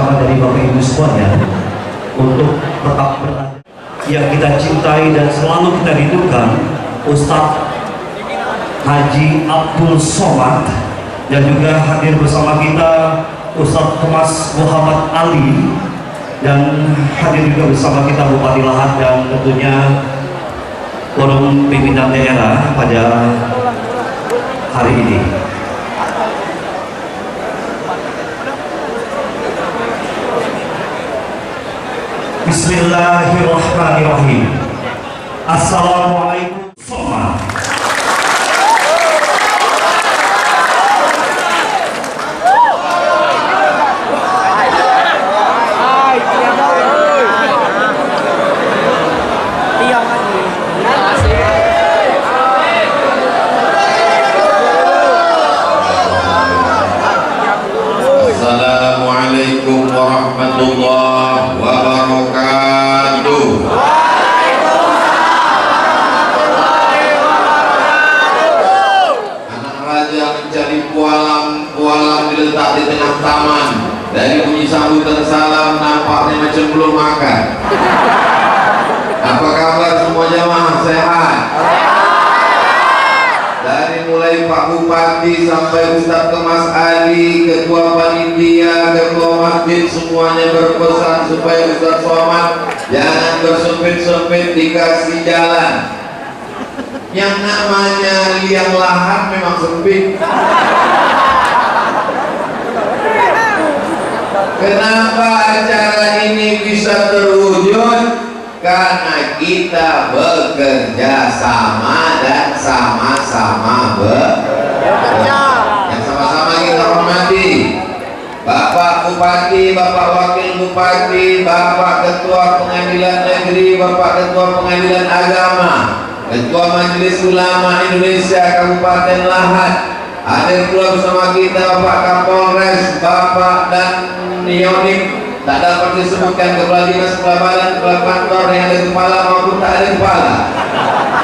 bersama dari Bapak Ibu semuanya untuk tetap berada yang kita cintai dan selalu kita rindukan, Ustadz Haji Abdul Somad, dan juga hadir bersama kita Ustadz Thomas Muhammad Ali, dan hadir juga bersama kita Bupati Lahat dan tentunya forum pimpinan daerah pada hari ini. Bismillahirrahmanirrahim. Assalamualaikum. Assalamualaikum warahmatullahi wabarakatuh. Anak raja mencari pualam diletak di tengah taman. Dari bunyi sambutan salam nampaknya macam belum makan. Apa kabar semua jamaah, sehat? Dari mulai Pak Bupati sampai Ustadz Thomas Ali, Ketua Panitia, Ketua Masjid, semuanya berpesan supaya Ustadz Somad jangan bersempit-sempit dikasih jalan. Yang namanya liang lahat memang sempit. Kenapa acara ini bisa terwujud? Karena kita bekerja sama dan sama-sama bekerja. Yang sama-sama kita hormati Bapak Bupati, Bapak Wakil Bupati, Bapak Ketua Pengadilan Negeri, Bapak Ketua Pengadilan Agama, Ketua Majelis Ulama Indonesia Kabupaten Lahat. Hadir pula bersama kita Bapak Kapolres, Bapak dan Nionim. Tak dapat disebutkan kepala dinas, kepala badan, kepala kantor yang ada kepala maupun tak ada kepala.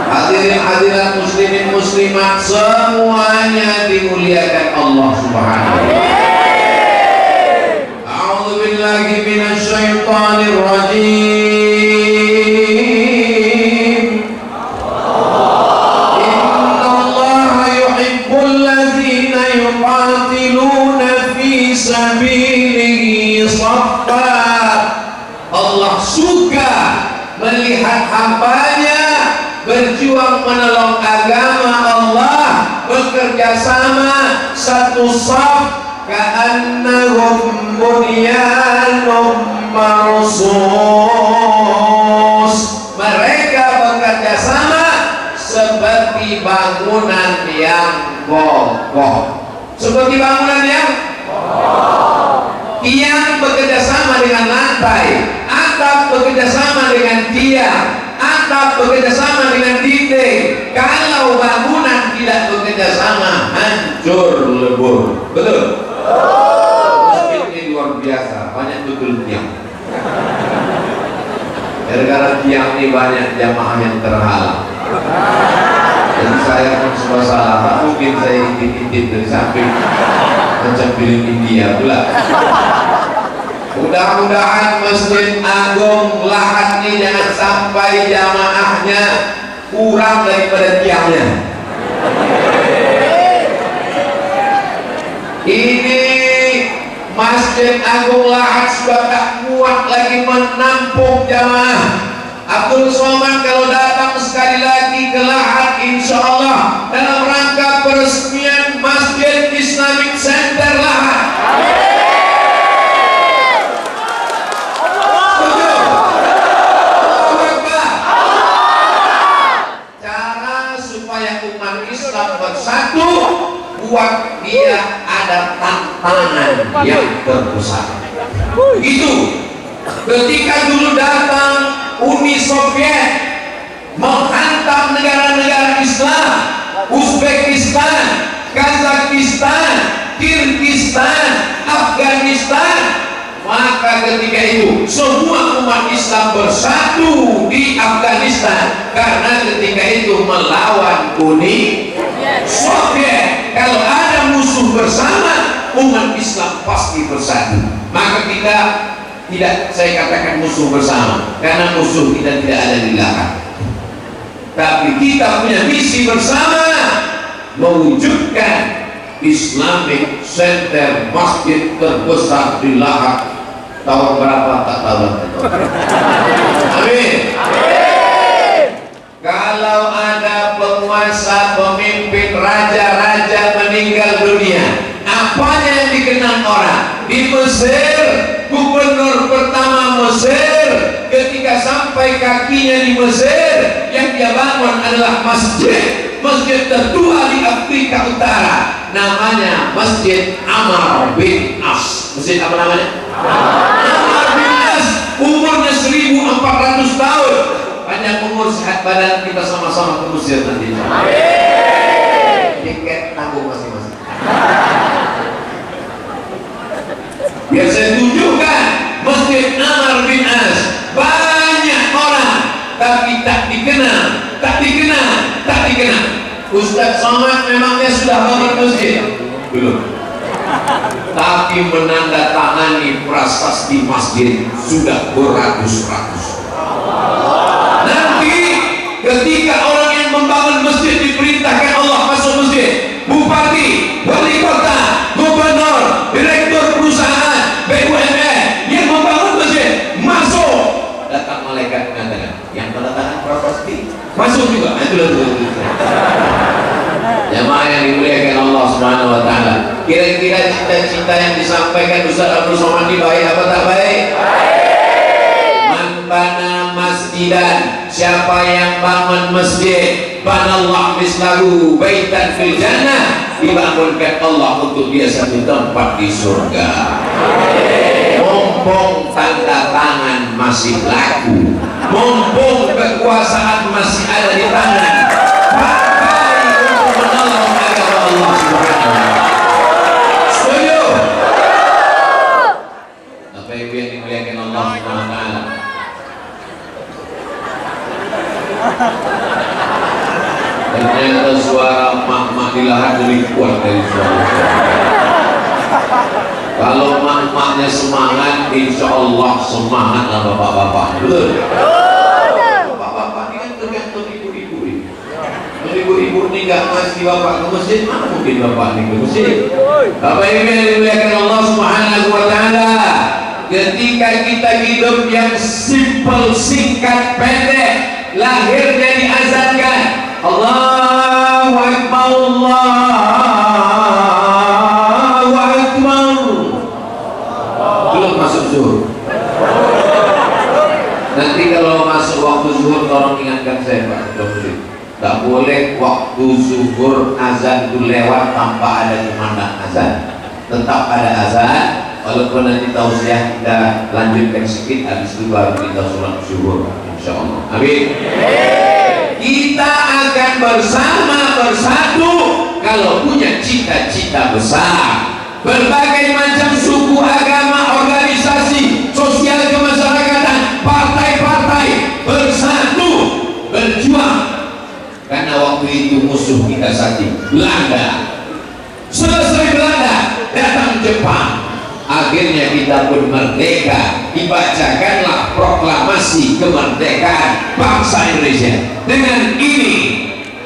Hadirin hadirat muslimin muslimat semuanya dimuliakan Allah Subhanahu wa taala. A'udzu billahi minasyaitonir rajim. Innallaha yuhibbul ladzina yuqatiluna fi sabilihi shaffa. Allah suka melihat hambanya berjuang menolong agama Allah, bekerja sama satu saf, ka'annahum bunyanun marsus. Mereka bekerja sama seperti bangunan yang kokoh. Seperti bangunan yang tiang bekerja sama dengan lantai, atap bekerja sama dengan tiang, atap bekerja sama dengan dinding. Kalau bangunan tidak bekerja sama, hancur lebur. Betul? Masjid ini luar biasa, banyak betul tiang. Gara-gara tiang ini banyak jamaah yang terhalang. Jadi saya pun semua salah, tak mungkin saya intip-intip dari samping macam film India pula. Mudah-mudahan Masjid Agung Lahat ini jangan sampai jamaahnya kurang daripada tiangnya. Ini Masjid Agung Lahat sudah tak kuat lagi menampung jamaah. Abdul Somad kalau datang sekali lagi ke Lahat, insya Allah dalam rangka peresmian Masjid Islamic Center Lahat. Cara supaya umat Islam bersatu, buat dia ada tantangan yang terbesar. Itu ketika dulu datang Uni Soviet menghantam negara-negara Islam, Uzbekistan, Kazakhstan, Kirgistan, Afghanistan, maka ketika itu semua umat Islam bersatu di Afghanistan karena ketika itu melawan Uni Soviet. kalau ada musuh bersama, umat Islam pasti bersatu. Maka kita tidak, saya katakan musuh bersama, karena musuh kita tidak ada di belakang, tapi kita punya misi bersama, mewujudkan Islamic Center, masjid terbesar di Lahat. Tahun berapa tak tahu. Amin. Kalau ada penguasa, pemimpin, raja-raja meninggal dunia, apanya yang dikenang orang? Di Mesir, gubernur pertama Mesir, ketika sampai kakinya di Mesir, yang dia bangun adalah masjid tertua di Afrika Utara, namanya Masjid Amr bin As. Masjid apa namanya? Amr bin As. Umurnya 1400 tahun. Panjang umur, sehat badan, kita sama-sama ke Mesir nanti. Tiket tanggung masing-masing. Biar saya tunjukkan Masjid Amr bin As. Banyak orang, tapi tak dikenal. Ustaz Somad memangnya sudah bangun masjid? Belum. Tapi menandatangani prasasti masjid sudah beratus-ratus. Nanti ketika orang yang membangun masjid diperintahkan Allah masuk masjid, bupati, wali kota, gubernur, direktur perusahaan, BUMN yang membangun masjid masuk, datang malaikat mengatakan yang menandatangani prasasti masuk juga. Jamaah yang dimuliakan Allah Subhanahu wa taala, kira-kira cita-cita yang disampaikan Ustaz Abdul Somad ini baik apa tak baik? Man bana masjidan, siapa yang bangun masjid, banallahu mislahu baitan fil jannah, dibangunkan Allah untuk dia satu tempat di surga. Mumpung tanda tangan masih laku, mumpung kekuasaan masih ada di tangan, pakai untuk menolong agama Allah Subhanahu wa taala. Setuju? Bapak Ibu yang dimuliakan Allah Subhanahu wa taala, ternyata suara mak-mak di Lahat lebih kuat dari suara. Kalau mak-maknya semangat, insya Allah semangatlah bapak-bapak. Betul? Bapak-bapak ini kan tergantung ibu-ibu. Ibu-ibu ini nggak ngasih bapak ke masjid, mana mungkin bapak ini ke masjid? Bapak Ibu yang dimuliakan Allah Subhanahu wa taala, ketika kita hidup yang simple, singkat, pendek, lahirnya diazankan Allahu Akbar, Allahu Akbar, belum masuk zuhur. Nanti kalau masuk waktu zuhur tolong ingatkan saya Pak Dokter, tak boleh waktu zuhur azan itu lewat tanpa ada kumandang azan. Tetap ada azan, walaupun nanti tausiah kita lanjutkan sedikit, habis itu baru kita sholat zuhur, insya Allah. Amin. Kita akan bersatu kalau punya cita-cita besar. Berbagai macam suku, agama, organisasi, sosial kemasyarakatan, partai-partai bersatu, berjuang. Karena waktu itu musuh kita satu, Belanda. Selesai Belanda, datang Jepang. Akhirnya kita pun merdeka. Dibacakanlah proklamasi kemerdekaan bangsa Indonesia. Dengan ini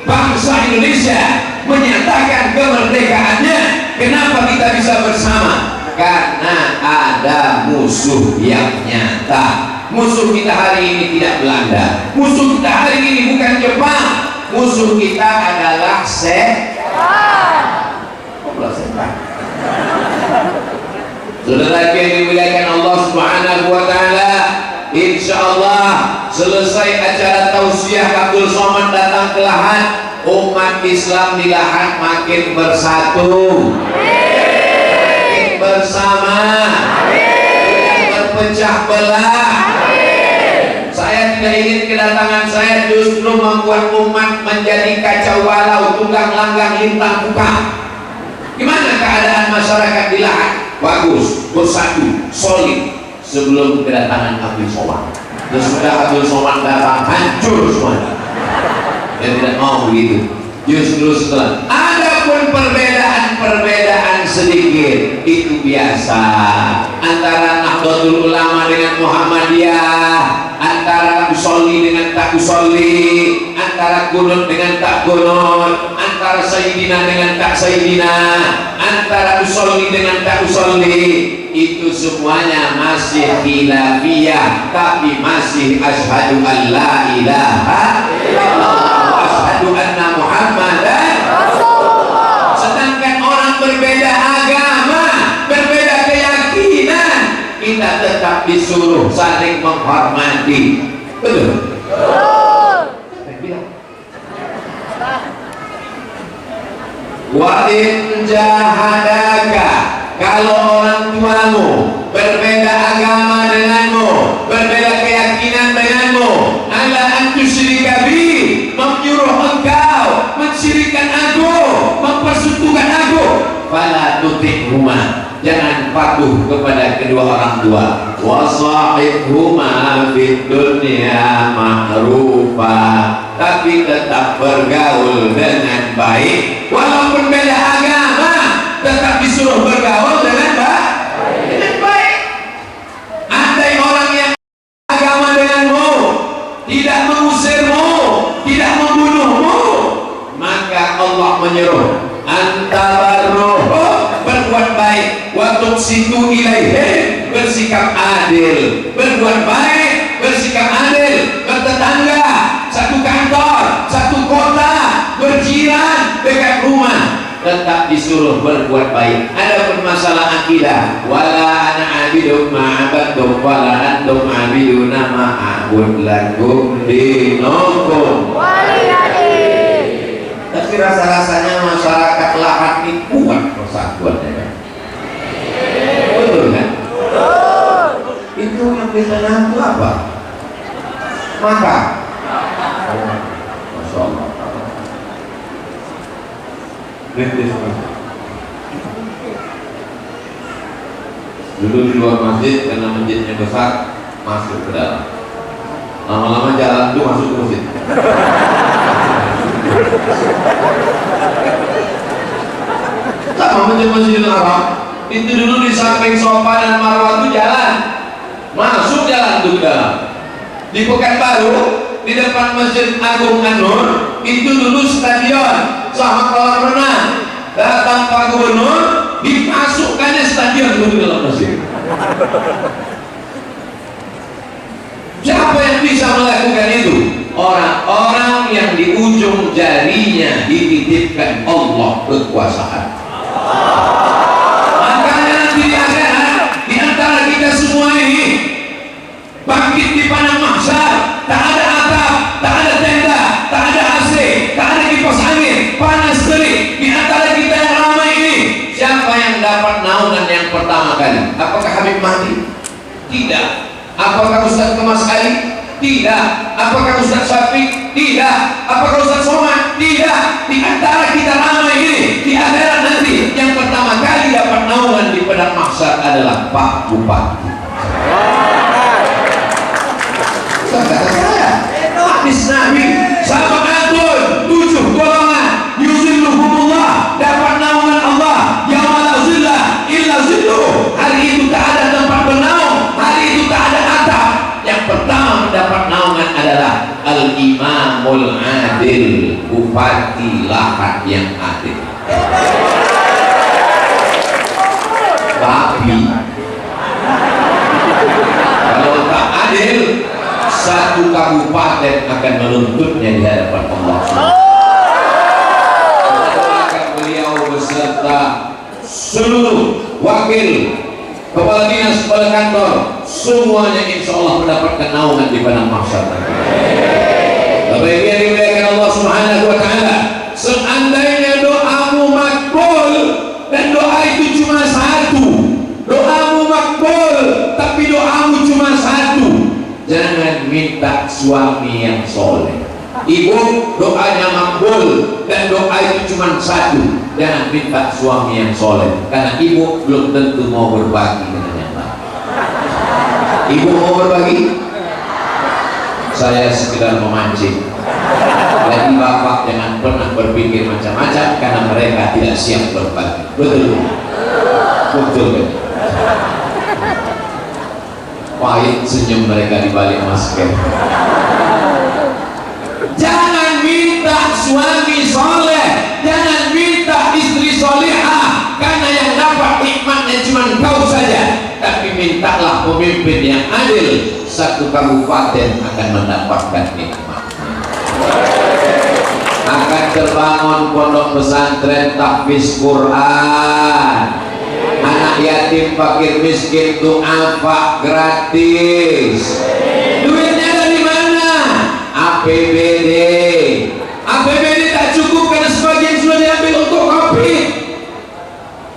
bangsa Indonesia menyatakan kemerdekaannya. Kenapa kita bisa bersama? Karena ada musuh yang nyata. Musuh kita hari ini tidak Belanda, musuh kita hari ini bukan Jepang, musuh kita adalah setan. Saudara yang dimuliakan Allah Subhanahu wa taala, insyaallah selesai acara tausiah Abdul Somad datang ke Lahat, umat Islam di Lahat makin bersatu, makin bersama, tidak berpecah belah. Saya tidak ingin kedatangan saya justru membuat umat menjadi kacau balau, tunggang langgang, lintang pukang. Gimana keadaan masyarakat di Lahat? Bagus, bersatu, solid sebelum kedatangan Abdul Somad. Dan sudah Abdul Somad datang, hancur semuanya. Dia tidak mau begitu. Justru setelah ada pun perbedaan perbedaan sedikit itu biasa, antara Nahdlatul Ulama dengan Muhammadiyah, antara usolli dengan tak usolli, antara kunut dengan tak kunut, antara sayyidina dengan tak sayyidina, antara usolli dengan tak usolli, itu semuanya masih khilafiyah, tapi masih asyhadu an la ilaha illallah, asyhadu anna Muhammadan. Sedangkan orang berbeda agama, berbeda keyakinan, kita tetap disuruh saling menghormati. Betul? Saya bilang. Wa in jahadaka, kalau orang tuamu berbeda agama denganmu, berbeda keyakinan denganmu, ala an tusyrika bi, menyuruh engkau mensyirikkan aku, mempersekutukan aku, fala tuti'huma, jangan patuh kepada kedua orang tua. Wa sahibhuma fid dunya ma'rufa, tapi tetap bergaul dengan baik. Walaupun beda agama, tetap disuruh bergaul dengan baik. Andai orang yang agama denganmu tidak mengusirmu, tidak membunuhmu, maka Allah menyuruh antabarruh, berbuat baik, wa tuqsitu ilaihi, bersikap adil, berbuat baik, bersikap adil, bertetangga, satu kantor, satu kota, berjiran, dekat rumah, tetap disuruh berbuat baik. Adapun masalah akidah, wala ana abidum ma'abadtum wala antum abiduna ma'abud lakum dinukum waliyadin. Tapi rasa-rasanya masyarakat lahat ini kuat persatuannya kan? Betul kan? Itu yang kita ngaku apa? Maka Masya Allah, dulu di luar masjid, karena masjidnya besar, masuk ke dalam. Lama-lama jalan itu masuk ke masjid. Sama macam Masjidil Haram, itu dulu di samping Safa dan Marwah itu jalan, masuk jalan itu ke dalam. Di Pekanbaru, di depan Masjid Agung An-Nur, itu dulu stadion sama kolam renang. Datang Pak Gubernur, dimasukkannya stadion ke dalam masjid. Siapa yang bisa melakukan itu? Orang-orang yang di ujung jarinya dititipkan Allah kekuasaan. Makanya nanti di akhirat, di antara kita semua ini bangkit di padang mahsyar, tak ada atap, tak ada tenda, tak ada AC, tak ada kipas angin, panas terik. Di antara kita yang ramai ini, siapa yang dapat naungan yang pertama kali? Apakah Habib Mahdi? Tidak. Apakah Ustaz Kemas Ali? Tidak. Apakah Ustaz Syafiq? Tidak. Apakah Ustaz Somad? Tidak. Di antara kita ramai ini, di akhirat nanti yang pertama kali dapat naungan di padang mahsyar adalah Pak Bupati. Hadis Nabi, sahabat antun 7 golongan, yuzilluhumullah, dapat naungan Allah, yauma la zilla illa zilluh. Hari itu tak ada tempat bernaung, hari itu tak ada atap. Yang pertama mendapat naungan adalah al-imamul adil, bupati lahat yang adil. Tapi kalau tak adil, satu kabupaten akan menuntutnya di hadapan Allah. Akan beliau beserta seluruh wakil, kepala dinas, kepala kantor, semuanya insya Allah mendapatkan naungan di padang mahsyar. Bapak Ibu yang dimuliakan Allah Subhanahu wa Ta'ala, seandainya doamu makbul, dan doa itu cuma satu, doamu makbul tapi doamu cuma satu, jangan minta suami yang soleh. Ibu doanya makbul dan doa itu cuma satu, jangan minta suami yang soleh, karena ibu belum tentu mau berbagi dengan yang lain. Ibu mau berbagi? Saya sekedar memancing. Jadi bapak jangan pernah berpikir macam-macam karena mereka tidak siap berbagi. Betul? Betul kan? Pahit senyum mereka di balik masker. Jangan minta suami soleh, jangan minta istri solehah, karena yang dapat nikmatnya cuma kau saja. Tapi mintalah pemimpin yang adil, satu kabupaten akan mendapatkan nikmatnya. Akan terbangun pondok pesantren tahfiz Quran, anak yatim fakir miskin du'afa gratis. Duitnya dari mana? APBD. APBD tak cukup karena sebagian sudah diambil untuk Covid.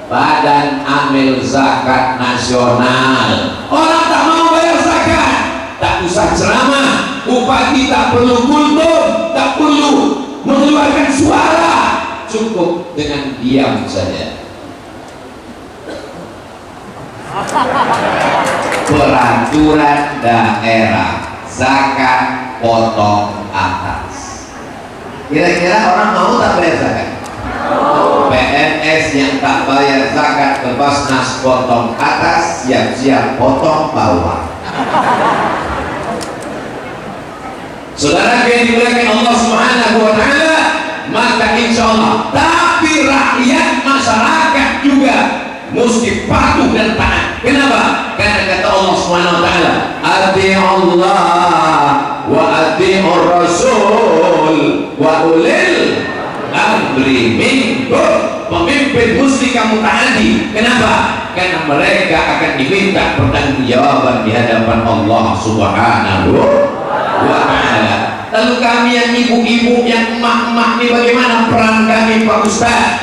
Badan Amil Zakat Nasional. Orang tak mau bayar zakat, tak usah ceramah. Bupati tak perlu kultum, tak perlu mengeluarkan suara, cukup dengan diam saja. Peraturan daerah zakat potong atas. Kira-kira orang mau tak bayar zakat? PNS yang tak bayar zakat ke Basnas potong atas, siap-siap potong bawah. Saudara yang dimuliakan Allah Subhanahu wa taala, maka insya Allah, tapi rakyat masyarakat juga mesti patuh dan taat. Kenapa? Karena kata Allah Subhanahu wa taala, "Ati'ullah wa ati'ur rasul wa ulil amri minkum." Pemimpin mesti kamu taati. Kenapa? Karena mereka akan diminta pertanggungjawaban di hadapan Allah Subhanahu wa taala. Lalu kami yang ibu-ibu, yang emak-emak ini bagaimana peran kami, Pak Ustaz,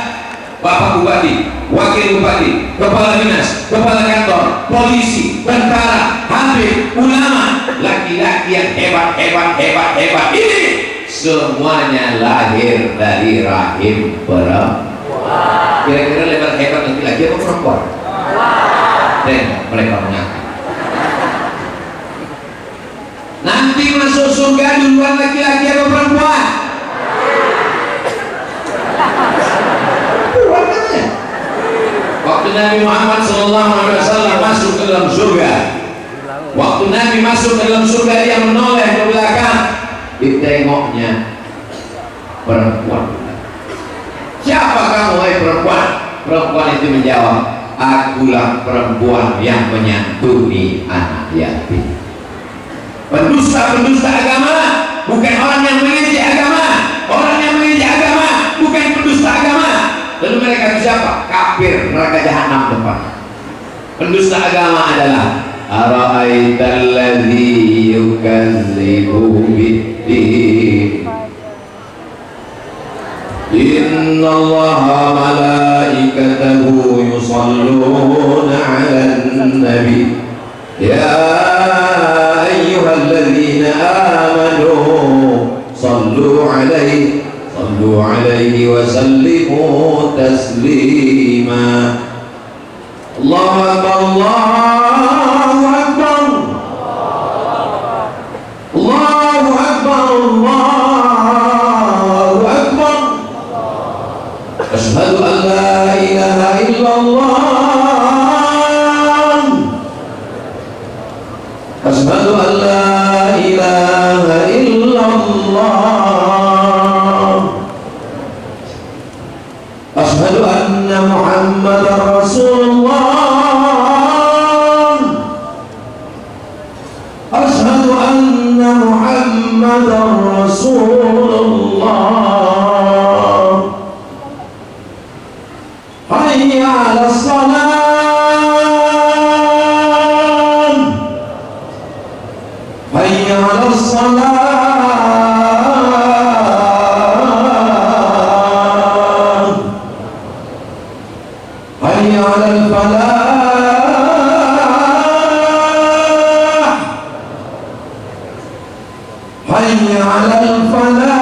Bapak Bupati, Wakil Bupati, Kepala Dinas, Kepala Kantor, Polisi, tentara, habib, ulama, laki-laki yang hebat ini semuanya lahir dari rahim perempuan. Kira-kira lebar hebat laki-laki atau perempuan? Tengok mereka menyangka. Nanti masuk surga duluan laki-laki atau perempuan? Waktu Nabi Muhammad SAW masuk ke dalam surga, waktu Nabi masuk ke dalam surga, dia menoleh ke belakang, ditengoknya perempuan. Siapa kamu, wahai perempuan? Perempuan itu menjawab, akulah perempuan yang menyantuni anak yatim. Pendusta-pendusta agama bukan orang yang mengejek agama, orang yang mengejek agama bukan pendusta agama. Lalu mereka itu siapa? Kafir, neraka jahanam depan. Pendusta agama adalah ara'aital ladzi yukadzibu biddin. Innallaha malaikatahu yusalluna 'alan nabi. Ya ayyuhalladzina amanu sallu 'alaihi wa sallimu taslima. Allahu akbar, Allahu akbar, Allahu akbar, Allahu akbar. Asyhadu an la ilaha illallah, asyhadu an la ilaha illallah, asyhadu anna Muhammadar Rasulullah, asyhadu anna Muhammadar Rasulullah. Hayya 'alas salam, hayya 'alas salam, hayya 'alal falah, hayya 'alal falah.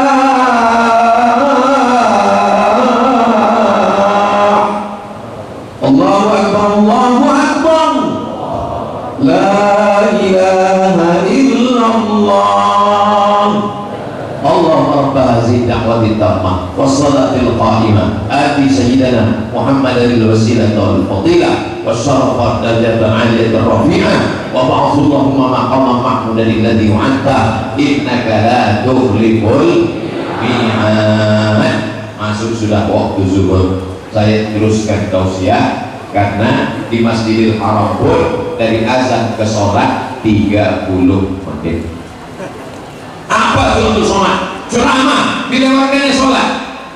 Allahu akbar, Allahu akbar, la ilaha illallah. Allah Rabbazim. da'wati tammah wassalatil qa'imah ati sayyidana Muhammadan al-wasilah wal fadilah wasyarafa darajatan aliyatan rafi'ah wa ba'athallahumma maqama mahmudan alladhi wa'anta innaka la tukhliful mi'ad. Masuk sudah waktu zuhur, saya teruskan tausiah karena di Masjidil Haram pun dari azan ke sholat 30 menit. Apa itu untuk sholat? Ceramah, dilewatkannya sholat.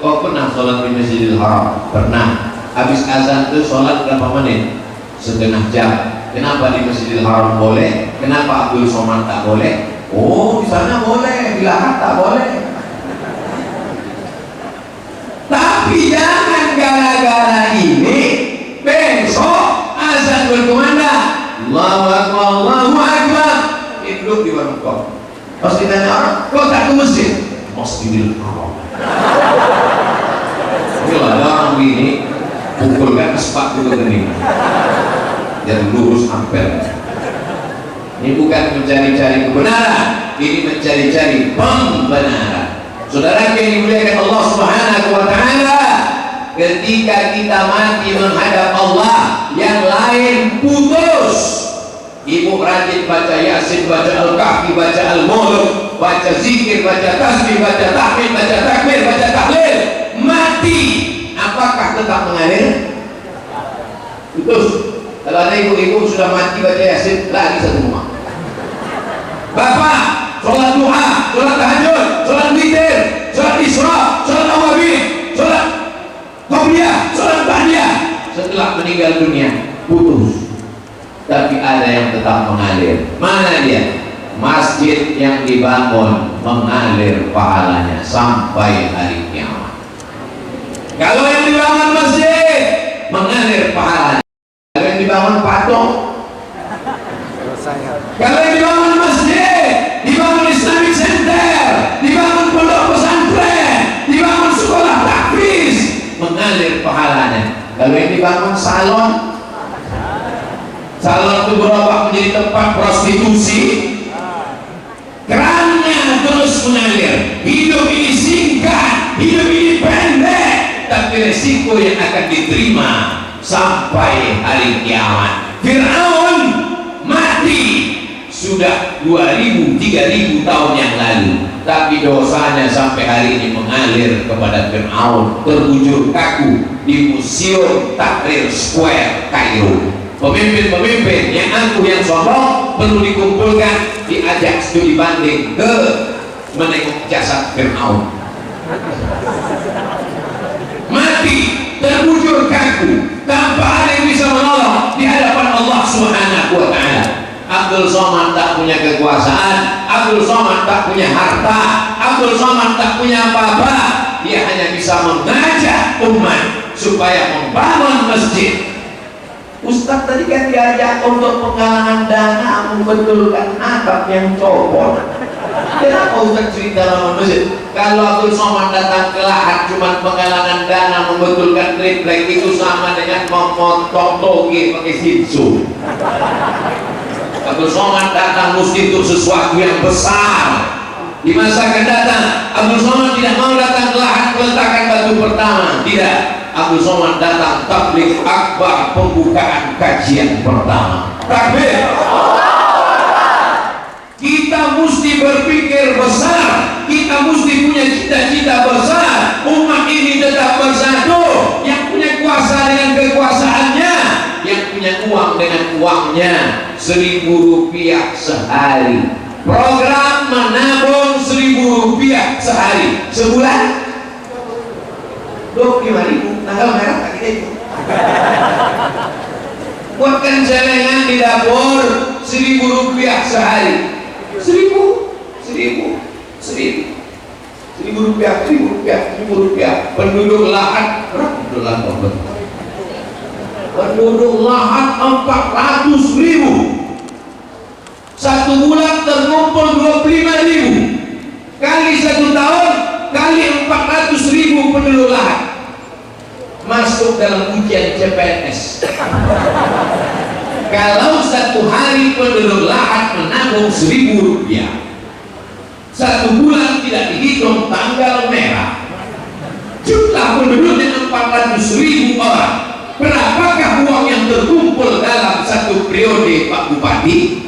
Kau pernah sholat di Masjidil Haram? Pernah. Habis azan itu sholat berapa menit? Setengah jam. Kenapa di Masjidil Haram boleh? Kenapa Abdul Somad tak boleh? Oh, di sana boleh, di Lahad tak boleh. Tapi jangan gara-gara ini besok azan berkumandang Allahu Akbar, Allahu Akbar, duduk di warung kopi. Pas ditanya orang, kok tak ke masjid? Masjidil Haram. Bila ada orang begini, pukulkan sepak dulu gini, dan lurus ampel. Ini bukan mencari-cari kebenaran, ini mencari-cari pembenaran. Saudara yang dimuliakan Allah Subhanahu wa Ta'ala, ketika kita mati menghadap Allah, yang lain putus. Ibu rajin baca Yasin, baca Al-Kahfi, baca Al-Mulk, baca zikir, baca tasbih, baca tahmid, baca takbir, baca tahlil, mati, apakah tetap mengalir? Putus. Kalau ada ibu-ibu sudah mati baca Yasin, lari satu rumah. Bapak, sholat duha, sholat tahajud, sholat witir, sholat isra, sholat awabin, sholat qabliyah, sholat ba'diyah, setelah meninggal dunia putus. Tapi ada yang tetap mengalir. Mana dia? Masjid yang dibangun mengalir pahalanya sampai hari kiamat. Kalau yang dibangun masjid mengalir pahalanya. Kalau yang dibangun patung, kalau yang dibangun masjid, dibangun Islamic Center, dibangun pondok pesantren, dibangun sekolah tahfiz, mengalir pahalanya. Kalau yang dibangun salon, salon itu berubah menjadi tempat prostitusi, kerannya terus mengalir. Hidup ini singkat, hidup ini pendek, tapi resiko yang akan diterima sampai hari kiamat. Fir'aun mati sudah 2000, 3000 tahun yang lalu, tapi dosanya sampai hari ini mengalir kepada Fir'aun, terbujur kaku di Museum Tahrir Square, Kairo. Pemimpin-pemimpin yang angkuh, yang sombong perlu dikumpulkan, diajak studi banding ke menengok jasad Fir'aun. Mati, terbujur kaku, tanpa ada yang bisa menolong di hadapan Allah Subhanahu wa Ta'ala. Abdul Somad tak punya kekuasaan, Abdul Somad tak punya harta, Abdul Somad tak punya apa-apa. Dia hanya bisa mengajak umat supaya membangun masjid. Ustaz tadi kan diajak untuk penggalangan dana membetulkan atap yang copot. Kenapa Ustaz cerita bangun masjid? Kalau Abdul Somad datang ke Lahad cuma penggalangan dana membetulkan triplek, itu sama dengan memotong toge pakai sinsu. Abdul Somad datang mesti untuk sesuatu yang besar. Di masa akan datang, Abdul Somad tidak mau datang ke Lahad meletakkan batu pertama, tidak. Abdul Somad datang tabligh akbar, pembukaan kajian pertama. Takbir. Kita mesti berpikir besar, kita mesti punya cita-cita besar. Umat ini tetap bersatu, yang punya kuasa dengan kekuasaannya, yang punya uang dengan uangnya. 1.000 rupiah sehari. Program menabung 1.000 rupiah sehari. Sebulan 25.000, tanggal merah tak kita itu. Buatkan celengan di dapur 1.000 rupiah sehari. 1.000 rupiah. Penduduk Lahad berapa? Penduduk Lahad 400.000. Satu bulan terkumpul 25.000. Kali 1 tahun, kali 400.000 penduduk Lahad. Masuk dalam ujian CPNS. Kalau satu hari penduduk Lahad menabung 1.000 rupiah, satu bulan tidak dihitung tanggal merah. Jumlah penduduknya 400.000 orang. Berapakah uang yang terkumpul dalam satu periode Pak Bupati?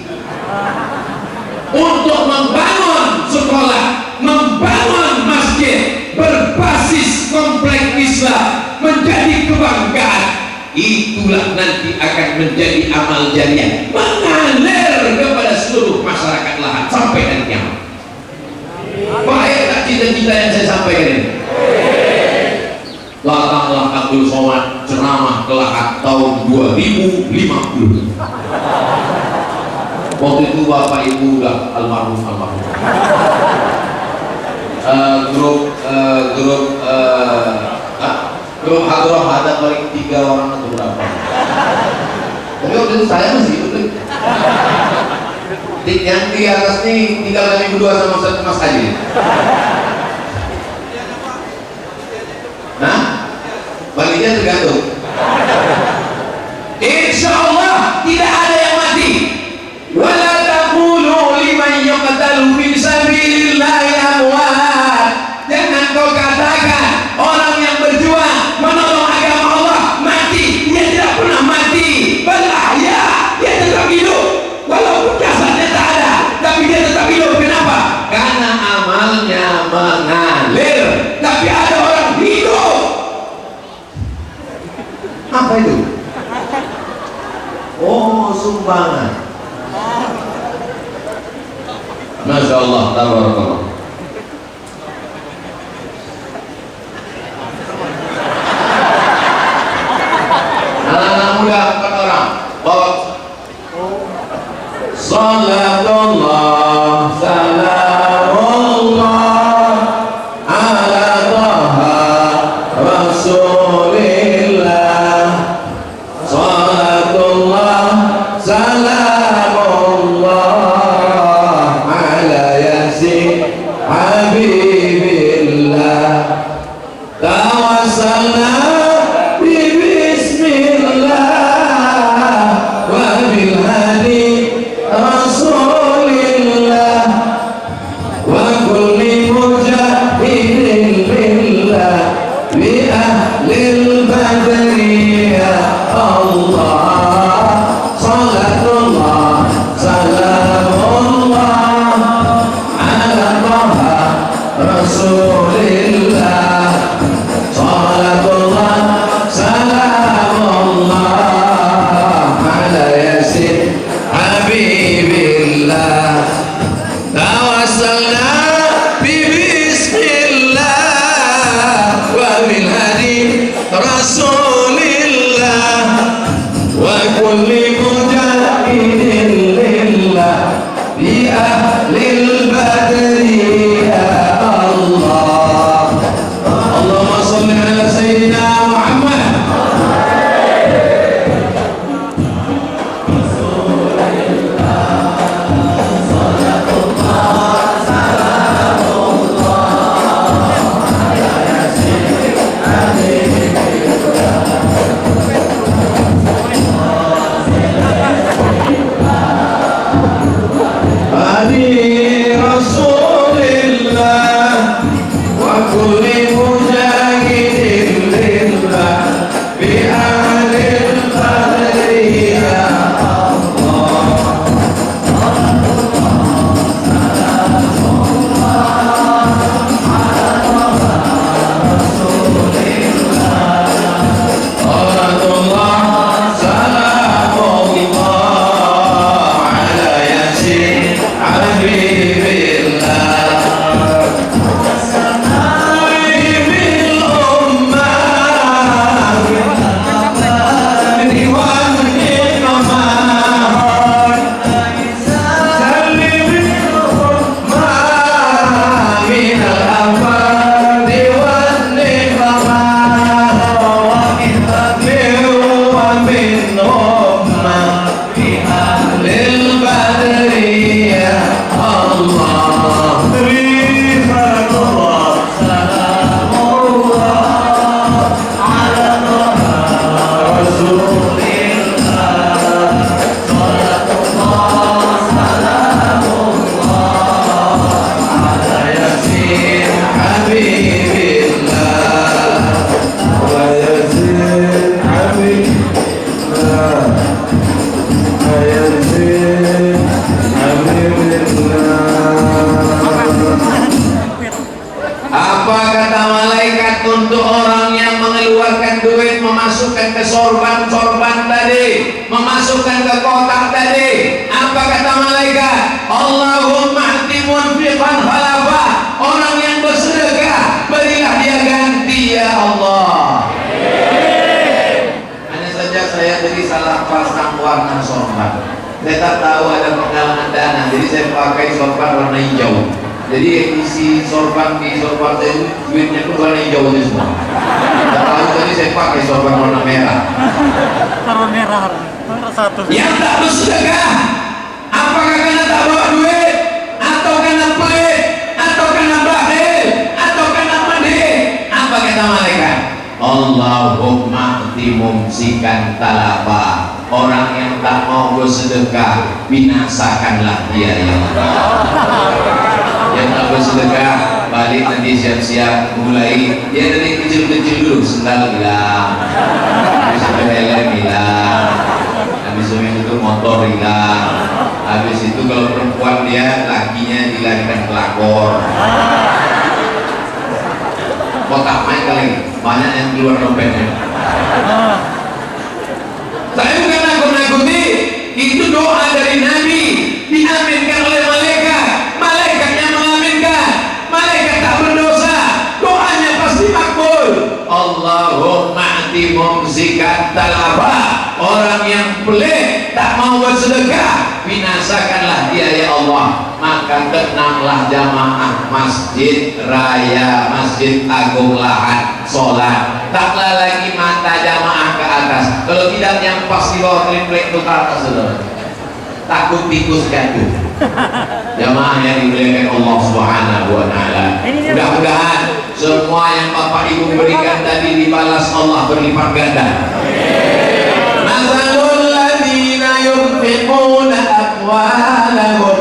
Untuk membangun sekolah, membangun masjid berbasis kompleks Islam menjadi kebanggaan. Itulah nanti akan menjadi amal jariah, mengalir kepada seluruh masyarakat Lahat sampai hari kiamat. Baik tak cita-cita yang saya sampaikan ini? Datanglah Abdul Somad ceramah ke Lahat tahun 2050. Waktu itu bapak ibu udah almarhum. Grup hadroh ada paling 3 orang atau berapa? Tapi waktu itu saya masih hidup. Yang di atas nih tinggal kami berdua sama Mas Haji. Nah, baginya tergantung. Insya Allah tidak ada yang mati. Wala taqulu liman yuqtalu fi sabilillahi amwat. Jangan kau katakan orang yang berjuang menolong agama Allah mati. Dia tidak pernah mati. Bal ahya, dia tetap hidup. Walaupun jasadnya tak ada, tapi dia tetap hidup. Kenapa? Karena amalnya mengalir. Tapi ada orang hidup. Apa itu? Oh, sumbangan. Masya Allah, tabarakallah. Anak-anak muda 4 orang bawa. Salatullah salamullah ala Taha Rasulillah. Salatullah salamullah ala Yasin Habibillah. Tawassalna warna sorban. Saya tak tahu ada penggalangan dana, jadi saya pakai sorban warna hijau. Jadi isi sorban di sorban saya itu duitnya pun warna hijau itu semua. Tak tahu tadi saya pakai sorban warna merah. Warna merah satu. Yang tak bersedekah, apakah karena tak bawa duit, atau karena pelit, atau karena bakhil, atau karena medit? Apa kata malaikat? Allahumma mumsikan talaba. Orang yang tak mau bersedekah, binasakanlah dia ya Allah. Yang tak bersedekah, balik nanti siap-siap mulai. Dia dari kecil-kecil dulu, sendal hilang, habis itu helm hilang, habis itu motor hilang, habis itu kalau perempuan dia lakinya dilarikan pelakor. Kotak main kali banyak yang keluar dompetnya. Saya bukan nakut-nakuti, itu doa dari Nabi, diaminkan oleh malaikat. Malaikat yang mengaminkan, malaikat tak berdosa, doanya pasti makbul. Allahumma ati mumsikat talaba. Orang yang pelit tak mau bersedekah, binasakanlah dia ya Allah. Maka tenanglah jamaah masjid raya, masjid agung lahan sholat. Taklah lagi mata jamaah ke atas. Kalau tidak yang pas di bawah klik itu ke atas, saudara. Takut tikus jatuh. Jamaah yang dimuliakan Allah Subhanahu wa Ta'ala. Mudah-mudahan semua yang Bapak Ibu berikan tadi dibalas Allah berlipat ganda. Masalul ladzina yunfiquna amwalahum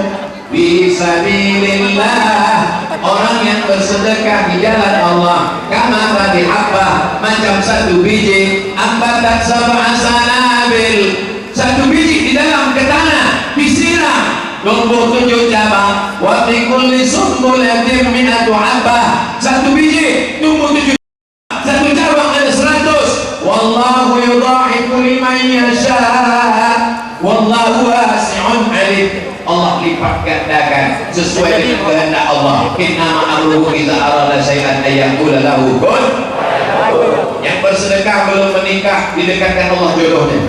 fi sabilillah. Orang yang bersedekah di jalan Allah, kama tadi apa? Macam satu biji ambatat sab'a sanabil. Satu biji di dalam ke tanah disiram tumbuh 7 cabang. Wa fi kulli sumbulatin mi'atu habbah. Satu biji tumbuh 7, satu cabang ada 100. Wallahu yudha'ifu liman yasha. Wallahu wasi'un alim. Allah lipat gandakan sesuai dengan kehendak Allah. Innama amruhu idza arada syai'an ayyaqula lahu kun. Yang bersedekah belum menikah, didekatkan Allah jodohnya.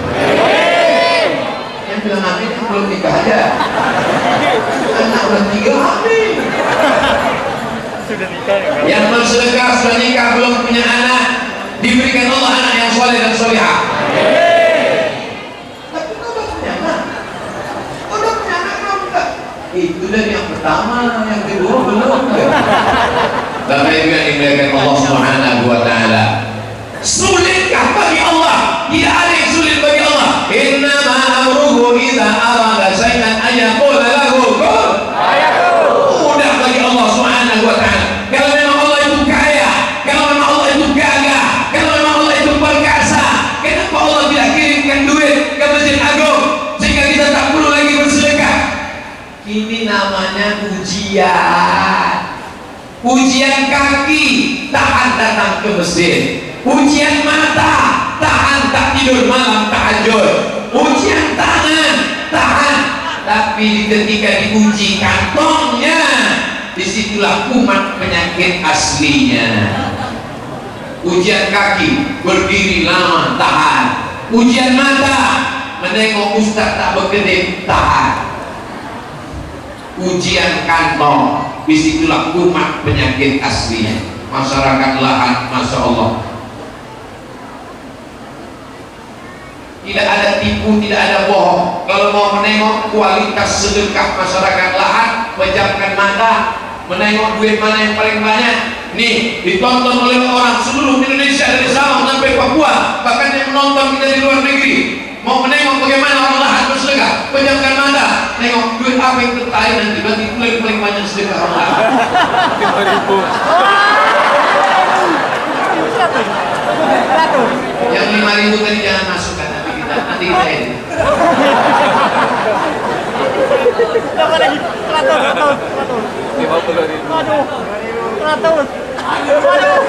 Yang bilang amin belum nikah aja. Anak udah 3 amin. Sudah nikah ya? Yang bersedekah sudah nikah belum punya anak, diberikan Allah anak yang soleh dan solihah. Itu dari yang pertama, yang kedua belum. Bapak Ibu yang dimuliakan Allah Subhanahu wa Ta'ala, sulitkah bagi Allah? Tidak ada yang sulit bagi Allah. Innama amruhu idza arada syai'an ayyaqula lahu kun. Mudah bagi Allah Subhanahu wa Ta'ala. Kalau memang Allah itu kaya, kalau memang Allah itu gagah, kalau memang Allah itu perkasa, kenapa Allah tidak kirimkan duit ke Masjid Agung sehingga kita tak perlu lagi bersedekah? Ini namanya ujian. Ujian kaki, tahan datang ke masjid. Ujian mata, tahan tak tidur malam tahajud. Ujian tangan, tahan. Tapi ketika diuji kantongnya, disitulah kumat penyakit aslinya. Ujian kaki, berdiri lama, tahan. Ujian mata, menengok ustaz tak berkedip, tahan. Ujian kantong, disitulah kumat penyakit aslinya. Masyarakat lahan, masya Allah, tidak ada tipu, tidak ada bohong. Kalau mau menengok kualitas sedekah masyarakat lahan, pejamkan mata, menengok duit mana yang paling banyak. Nih, ditonton oleh orang seluruh Indonesia dari Sabang sampai Papua, bahkan yang menonton kita di luar negeri. Mau menengok bagaimana orang lahan bersedekah, pejamkan mata, tengok duit apa yang tertarik nanti bagi paling banyak sedekah orang lahan. 5.000. Yang 5.000 tadi jangan masukkan, nanti kita edit. Berapa lagi? 100. 50.000. Waduh. 100. Waduh.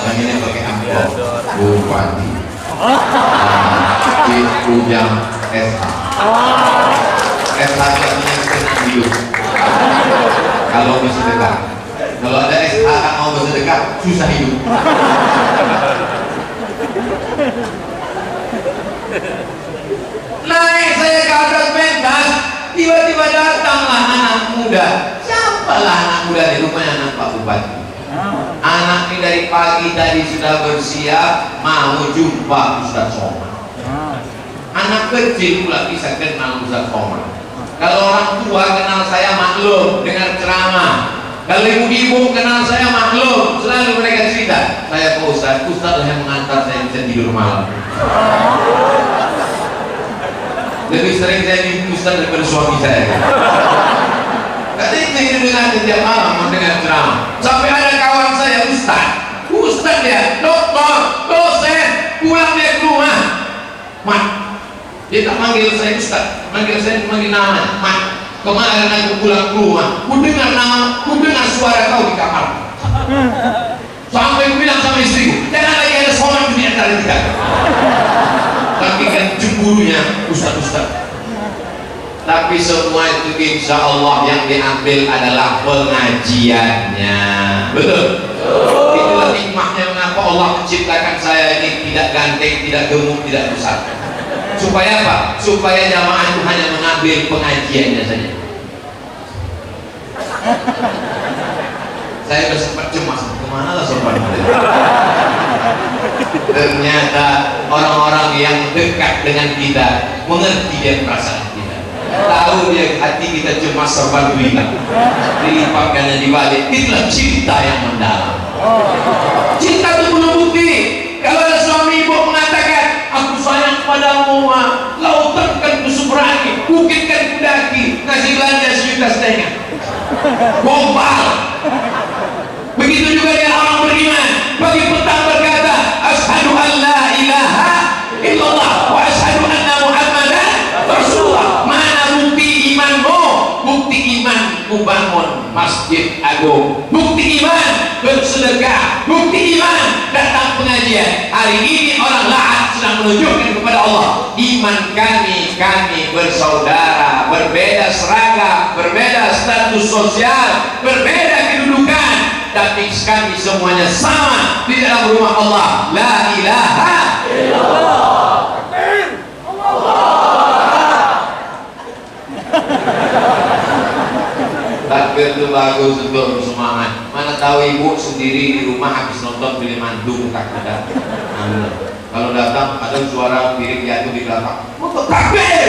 Yang ini pakai amplop Bupati di Ujang SH. SH artinya senang hidup. Kalau bisa dekat. Kalau ada SH mau mau bersedekah susah hidup. Naik saya ke atas pentas, tiba-tiba datanglah anak muda. Siapalah anak muda di rumahnya? Anak Pak Bupati. Anak ini dari pagi tadi sudah bersiap mau jumpa Ustaz Somad. Anak kecil pula bisa kenal Ustaz Somad. Kalau orang tua kenal saya maklum dengar ceramah. Kalau ibu-ibu kenal saya maklum, selalu mereka cerita, saya Pak Ustaz, Ustaz yang mengantar saya bisa tidur malam. Lebih sering saya di Ustaz daripada suami saya. Katanya saya dengar setiap malam mendengar ceramah. Sampai ada kawan saya Ustaz ya, dokter, dosen, pulang dia ke rumah. Mat, dia tak manggil saya Ustaz, manggil nama. Mat, kemarin aku pulang ke rumah, ku dengar suara kau di kamar. Sampai ku bilang sama istriku, jangan lagi ada Somad di antara kita. Tapi kan cemburunya Ustaz. Tapi semua itu insya Allah yang diambil adalah pengajiannya. Betul? Itulah hikmahnya mengapa Allah menciptakan saya ini tidak ganteng, tidak gemuk, tidak besar. Supaya apa? Supaya jamaah itu hanya mengambil pengajiannya saja. Saya sudah sempat cemas, kemana lah sopan? Ternyata orang-orang yang dekat dengan kita mengerti dia perasaan kita, tahu dia hati kita cemas serba duita, dilipatkannya di balik. Itulah cinta yang mendalam. Cinta itu punya bukti. Kalau ada suami ibu mengatakan aku sayang padamu, lautan kan kuseberangi, bukit kan kudaki, nasi belanja $1,500, gombal. Begitu juga dengan orang beriman. Pagi petang berkata asyhadu an la ilaha illallah wa asyhadu anna muhammadan rasulullah. Mana bukti imanmu? Bukti imanku bangun masjid agung, bukti iman bersedekah, bukti iman datang pengajian. Hari ini orang Lahat sedang menunjukkan kepada Allah iman kami bersaudara, berbeda seragam, berbeda status sosial, berbeda kedudukan, tapi kami semuanya sama di dalam rumah Allah. La ilaha illallah. Takbir itu bagus untuk bersemangat. Mana tahu ibu sendiri di rumah habis nonton film Mandu takbir. Kalau datang ada suara piring jatuh di belakang, takbir.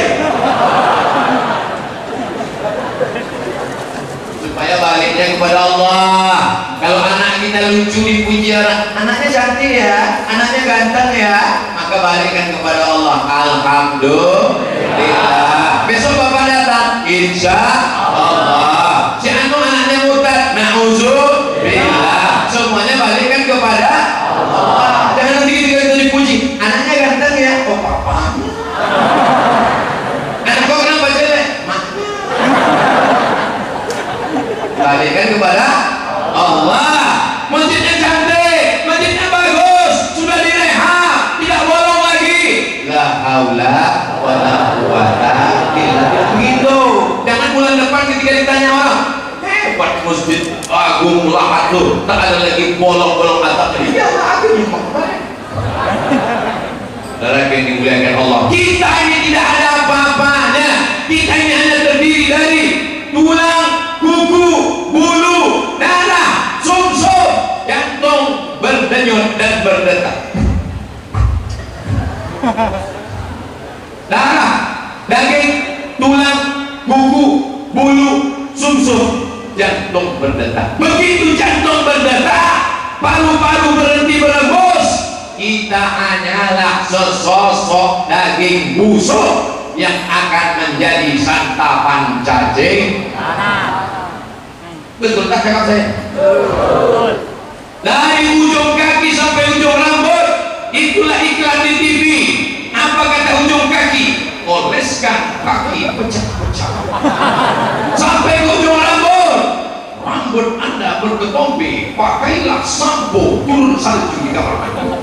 Supaya baliknya kepada Allah. Kalau anak kita lucu dipuji orang, anaknya cantik ya, anaknya ganteng ya, maka balikkan kepada Allah. Alhamdulillah. Besok bapak datang, insya Allah. Si anu anaknya murtad, na'udzubillah. Semuanya balikkan kepada Allah. Jangan nanti kita dipuji, anaknya ganteng ya, oh papanya. Anak kau kenapa jelek? Maknya. Balikkan kepada Allah. Masjidnya cantik, masjidnya bagus, sudah direhab, tidak bolong lagi. La haula wala quwata illa billah. Begitu. Jangan bulan depan ketika ditanya orang, hebat masjid agung Lahat tuh, tak ada lagi bolong-bolong atapnya. Iya, aku di mana? Saudara yang dimuliakan Allah, kita ini tidak ada apa-apanya. Kita ini hanya terdiri dari tulang, kuku, bulu, darah, sumsum, jantung berdenyut dan berdetak. Darah, daging, tulang, kuku, bulu, sumsum, jantung berdetak. Begitu jantung berdetak, paru-paru berhenti berembus, kita hanyalah sesosok daging busuk yang akan menjadi santapan cacing. Betul tak cakap saya? Dari ujung kaki sampai ujung rambut, itulah iklan di TV. Apa kata ujung kaki? Oleskan kaki pecah-pecah. Sampai ke ujung rambut, rambut Anda berketombe, pakailah sampo turun salju di kamar mandi.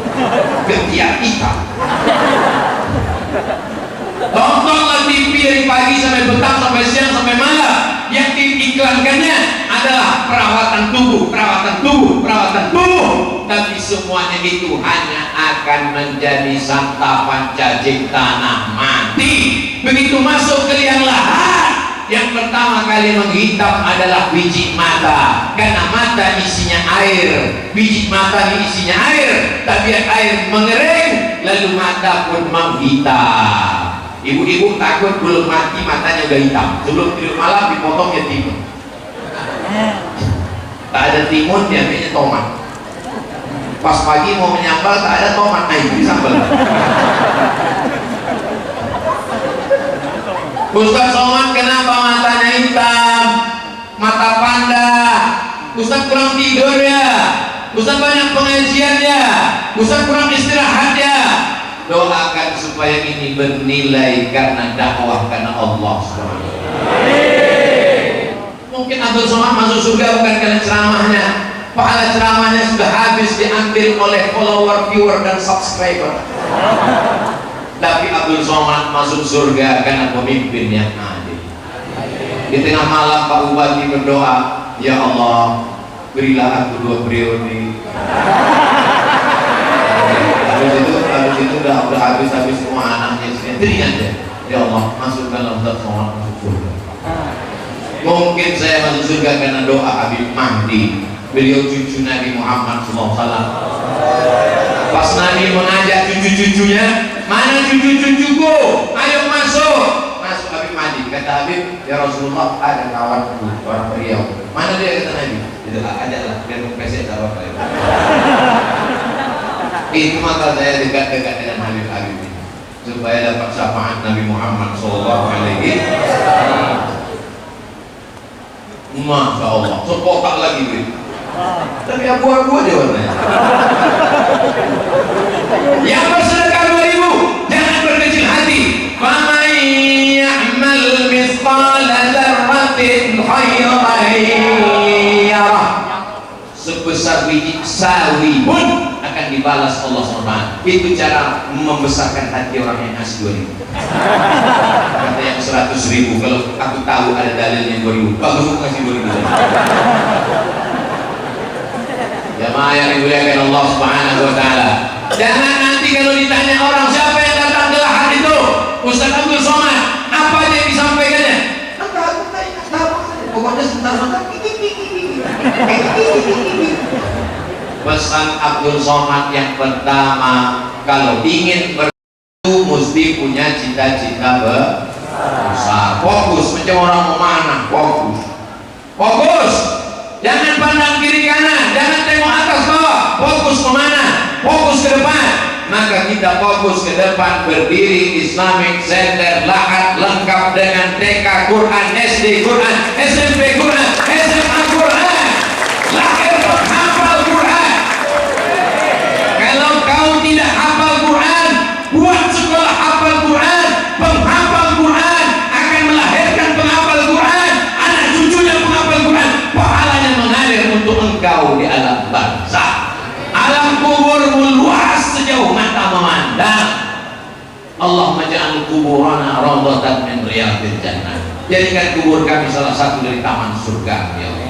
Ketiak hitam. Tontonlah TV dari pagi sampai petang, sampai siang, sampai malam. Yang diiklankannya adalah perawatan tubuh, perawatan tubuh, perawatan tubuh, tapi semuanya itu hanya akan menjadi santapan cacing tanah mati. Begitu masuk ke liang lahat, yang pertama kali menghitam adalah biji mata, karena mata isinya air, biji mata isinya air, tabiat air mengering, lalu mata pun menghitam. Ibu-ibu takut belum mati matanya udah hitam, sebelum tidur malam dipotongnya timun. Tak ada timun, diambilnya tomat. Pas pagi mau menyambal, tak ada tomat, nah itu disambal. Ustaz Somad kenapa matanya hitam, mata panda? Ustaz kurang tidur ya, Ustaz banyak pengajiannya, Ustaz kurang istirahatnya. Doakan supaya ini bernilai karena dakwah, karena Allah SWT. Mungkin Abdul Somad masuk surga bukan karena ceramahnya, pahala ceramahnya sudah habis diambil oleh follower, viewer, dan subscriber. Tapi Abdul Somad masuk surga karena pemimpin yang adil. Di tengah malam Pak Bupati berdoa, ya Allah, berilah aku 2 periode. Habis itu udah habis semua anaknya sendiri aja. Ya Allah, masukkanlah Abdul Somad masuk surga. Mungkin saya masuk surga karena doa Habib Mahdi. Beliau cucu Nabi Muhammad SAW. Pas Nabi mengajak cucu-cucunya, mana cucu-cucuku? Ayo masuk. Masuk Habib Mahdi. Kata Habib, ya Rasulullah, ada kawanku orang Riau. Mana dia? Kata Nabi. Itu ada lah, biar mempeset apa ya. Itu maka saya dekat-dekat dengan Habib-Habib ini supaya dapat syafaat Nabi Muhammad SAW. Masya Allah, sekotak lagi duit. Tapi abu-abu aja warnanya. Yang bersedekah 2.000, jangan berkecil hati. Faman ya'mal mithqala dzarratin khairan yarah. Sebesar biji sawi pun akan dibalas Allah SWT. Itu cara membesarkan hati orang yang ngasih 2.000. Kata yang 100.000, kalau aku tahu ada dalilnya 2.000, bagus aku kasih 2.000. Jamaah yang dimuliakan Allah Subhanahu wa Ta'ala, jangan nanti kalau ditanya orang siapa yang datang ke lahan itu, Ustaz Abdul Somad, apa aja yang disampaikannya? Aku tak tahu, pokoknya sebentar-sebentar. Pesan Abdul Somad yang pertama, kalau ingin bertemu mesti punya cita-cita besar. Fokus, macam orang memanah, fokus. Jangan pandang kiri kanan, jangan tengok atas bawah. Fokus kemana? Fokus ke depan. Maka kita fokus ke depan, berdiri Islamic Center Lahat, lengkap dengan TK Quran, SD Quran, SMP Quran, SMA Quran. Lahir menghafal Quran. Kalau kau tidak hafal Quran, buat sekolah hafal Quran. Penghafal Quran akan melahirkan penghafal Quran, anak cucunya penghafal Quran. Pahalanya mengalir untuk engkau di alam barzakh. Alam kuburmu luas sejauh mata memandang. Allahumma ja'al kuburana rawdatan min riyadil jannah. Jadikan kubur kami salah satu dari taman surga, ya Allah.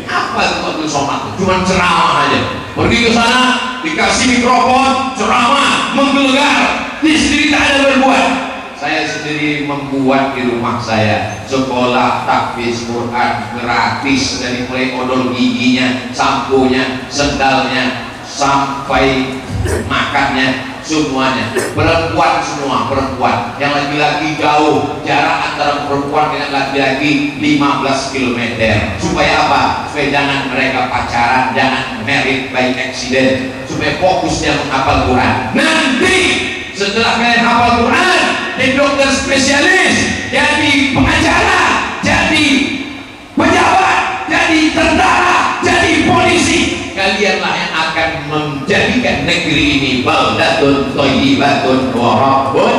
Apa itu Abdul Somad? Cuma ceramah aja. Pergi ke sana, dikasih mikrofon, ceramah, menggelegar. Dia sendiri tak ada berbuat. Saya sendiri membuat di rumah saya sekolah tahfiz Quran gratis, dari mulai odol giginya, sampunya, sendalnya, sampai makannya, semuanya. Perempuan semua, perempuan. Yang laki-laki jauh, jarak antara perempuan dengan laki-laki 15 km. Supaya apa? Supaya jangan mereka pacaran, jangan married by accident, supaya fokusnya menghafal Quran. Nanti setelah kalian hafal Quran, jadi dokter spesialis, jadi pengacara, jadi pejabat, jadi tentara, jadi polisi, kalianlah yang akan menjadikan negeri ini baldatun thayyibatun wa rabbun.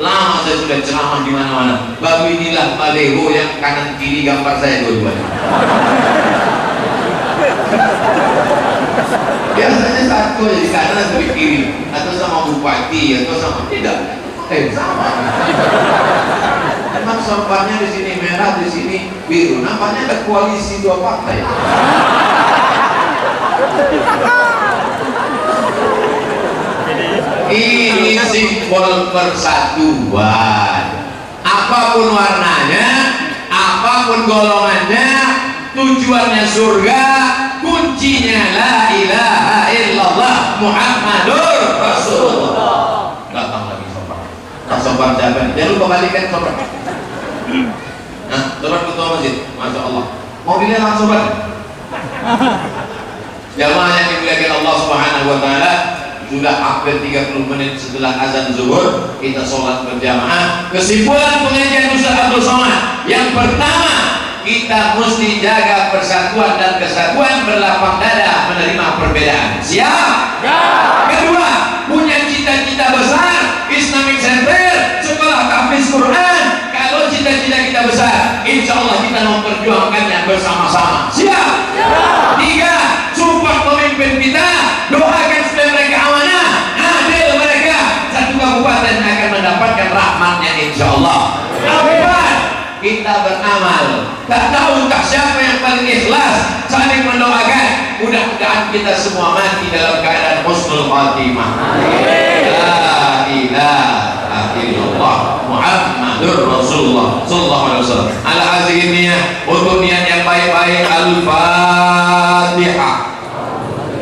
Lama saya sudah ceramah di mana-mana. Baru inilah baleho yang kanan kiri gambar saya dua-duanya. Biasanya satu di kanan atau di kiri, atau sama bupati, atau sama tidak. Sama. Memang sorbannya di sini merah, di sini biru. Nampaknya ada koalisi dua partai. Ini simbol persatuan. Apapun warnanya, apapun golongannya, tujuannya surga, kuncinya la ilaha illallah Muhammadur Rasulullah. Datang lagi sopan. Nah, sopan siapa? Jangan lupa balikan sopan. Nah, sopan ketua masjid, masya Allah. Mobilnya langsung balik. Jamaah yang dimuliakan Allah Subhanahu Wa Taala, sudah hampir 30 menit setelah azan zuhur kita sholat berjamaah. Kesimpulan pengajian Ustaz Abdul Somad yang pertama, kita mesti jaga persatuan dan kesatuan, berlapang dada menerima perbedaan. Siap? Ya. Kedua, punya cita-cita besar, Islamic Center, sekolah tahfiz Quran. Kalau cita-cita kita besar, insya Allah kita memperjuangkannya bersama-sama. Siap? Ya. Tiga, sumpah pemimpin kita, doakan supaya mereka amanah, adil mereka, satu kabupaten akan mendapatkan rahmatnya insya Allah. Empat, kita beramal, tak tahu tak siapa yang paling ikhlas, saling mendoakan, mudah-mudahan kita semua mati dalam keadaan husnul khatimah. La ilaha illallah Muhammadur Rasulullah sallallahu alaihi wasallam. Ala hazihi niyah, untuk niat yang baik-baik. Al-Fatihah.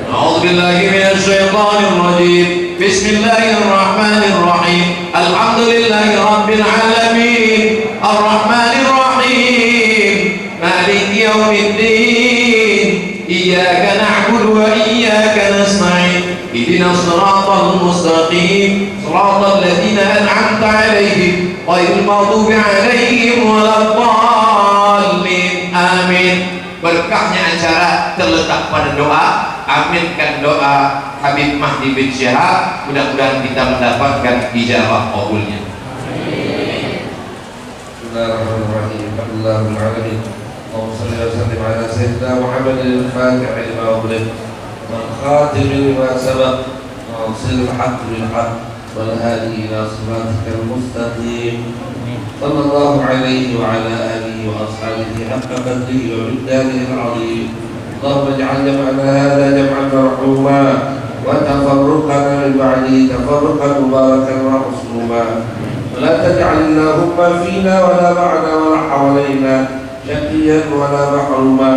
A'udzu billahi minasy syaithanir rajim. Bismillahirrahmanirrahim. Alhamdulillahi rabbil alamin. Arrahmanir rahim. Maliki yaumiddin. Iyyaka na'budu wa iyyaka nasta'in. Ihdinas siratal mustaqim. Siratal ladzina an'amta 'alaihim ghairil maghdubi 'alaihim waladdallin. Amin. Berkahnya acara terletak pada doa. Aminkan doa Habib Mahdi bin Syihab, mudah-mudahan kita mendapatkan ijabah qabulnya. Bismillahirrahmanirrahim. Alhamdulillahil alamin. Allahumma shalli wa sallim ala sayyidina Muhammadin al-Fatih lima ughliq wal khatim lima sabaq wasil haqq bil haqq wal hadi ila siratikal mustaqim. Sallallahu alaihi wa ala alihi wa ashabihi haqqa qadrihi wa miqdarihi al-'azim. اللهم اجعل جمعنا هذا جمعا مرحوما وتفرقنا من بعده تفرقا مباركا ومصوما ولا تجعل اللهم فينا ولا معنا ولا حوالينا شقيا ولا محروما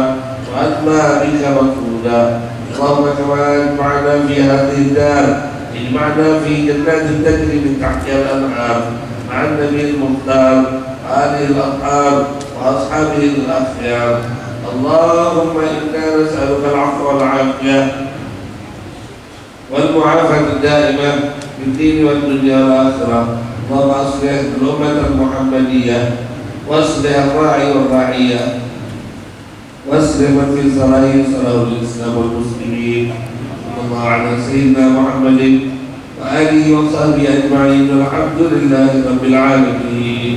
وأتنا بك مفرودا. اللهم كما اجمعنا في هذه الدار اجمعنا في جنات تجري من تحتها الأنهار مع النبي المختار وآله الأطهار وأصحابه الأخيار. اللهم إنا نسألك العفو والعافية والمعافاة الدائمة في الدين والدنيا والآخرة. اللهم أصلح الأمة المحمدية واصلح الراعي والراعية واصلح من في سرائه سراه الإسلام والمسلمين. صلى الله على سيدنا محمد وآله وصحبه أجمعين والحمد لله رب العالمين.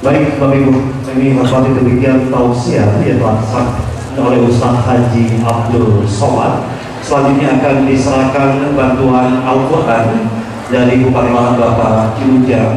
Baik Bapak Ibu, kami hormati demikian tausiah yang telah disampaikan oleh Ustaz Haji Abdul Somad. Selanjutnya akan diserahkan bantuan Al-Quran dari Bupati Malang Bapak Cilujang.